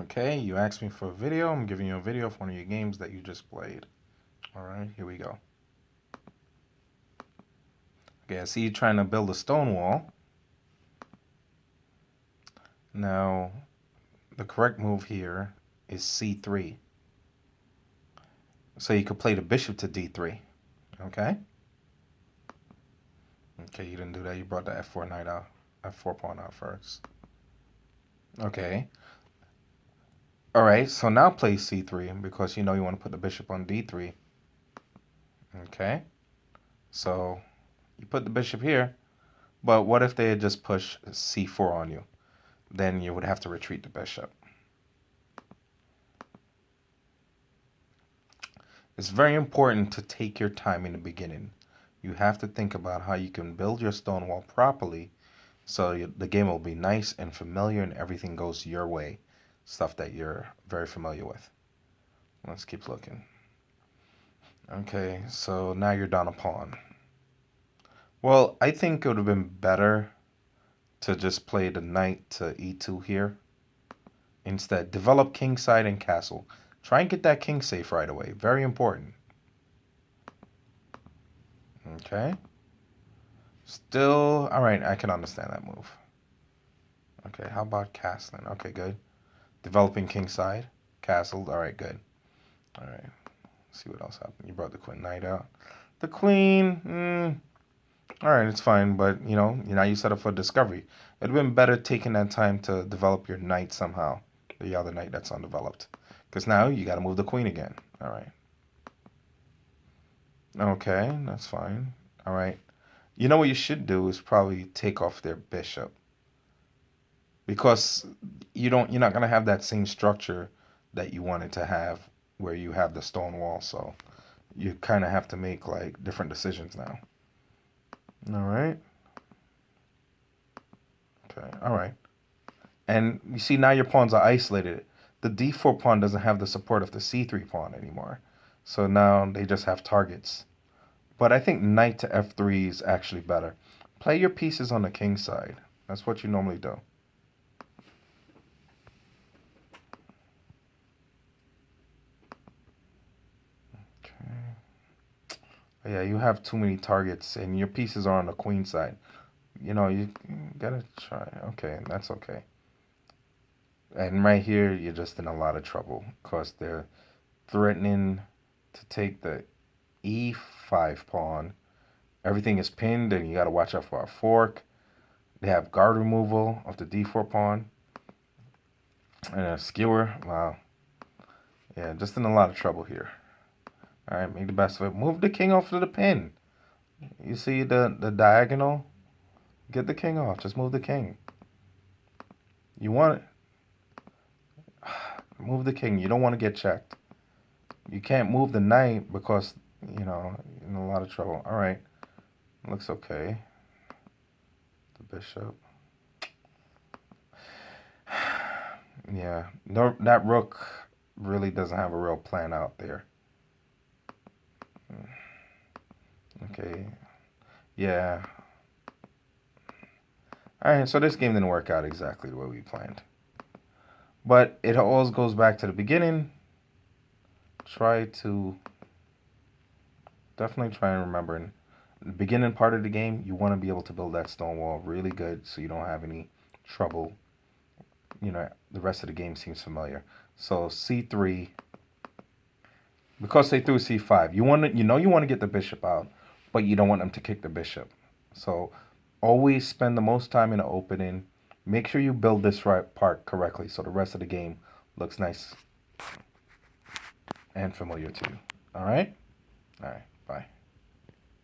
Okay, you asked me for a video. I'm giving you a video of one of your games that you just played. All right, here we go. Okay, I see you trying to build a Stonewall. Now, the correct move here is C3. So you could play the bishop to D3. Okay? Okay, you didn't do that. You brought the F4 knight out, F4 pawn out first. Okay. All right, so now play C3 because you know you want to put the bishop on D3. Okay. So you put the bishop here, but what if they had just pushed C4 on you? Then you would have to retreat the bishop. It's very important to take your time in the beginning. You have to think about how you can build your Stonewall properly so the game will be nice and familiar and everything goes your way. Stuff that you're very familiar with. Let's keep looking. Okay, so now you're down a pawn. Well, I think it would have been better to just play the knight to e2 here. Instead, develop kingside and castle. Try and get that king safe right away. Very important. Okay. Still, all right, I can understand that move. Okay, how about castling? Okay, good. Developing kingside. Castled. All right, good. All right. Let's see what else happened. You brought the queen knight out. The queen, all right, it's fine, but, you know, now you set up for discovery. It would have been better taking that time to develop your knight somehow. The other knight that's undeveloped. Because now you got to move the queen again. All right. Okay, that's fine. All right. You know what you should do is probably take off their bishop. Because you're not going to have that same structure that you wanted to have where you have the stone wall. So you kind of have to make like different decisions now. All right. Okay. All right. And you see now your pawns are isolated. The d4 pawn doesn't have the support of the c3 pawn anymore. So now they just have targets. But I think knight to f3 is actually better. Play your pieces on the king side. That's what you normally do. Okay. Yeah, you have too many targets and your pieces are on the queen side. You know, you gotta try. Okay, that's okay. And right here, you're just in a lot of trouble because they're threatening to take the e5 pawn. Everything is pinned and you got to watch out for a fork. They have guard removal of the d4 pawn. And a skewer. Wow. Yeah, just in a lot of trouble here. All right, make the best of it. Move the king off to the pin. You see the diagonal? Get the king off. Just move the king. You want it. Move the king. You don't want to get checked. You can't move the knight because, you know, you're in a lot of trouble. All right. Looks okay. The bishop. Yeah. No, that rook really doesn't have a real plan out there. Okay. Yeah. All right, so this game didn't work out exactly the way we planned. But it always goes back to the beginning. Definitely try and remember in the beginning part of the game, you want to be able to build that stone wall really good so you don't have any trouble. You know, the rest of the game seems familiar. So c3, because they threw c5, you want to get the bishop out, but you don't want them to kick the bishop. So always spend the most time in the opening. Make sure you build this part correctly so the rest of the game looks nice and familiar to you. All right? All right. Bye.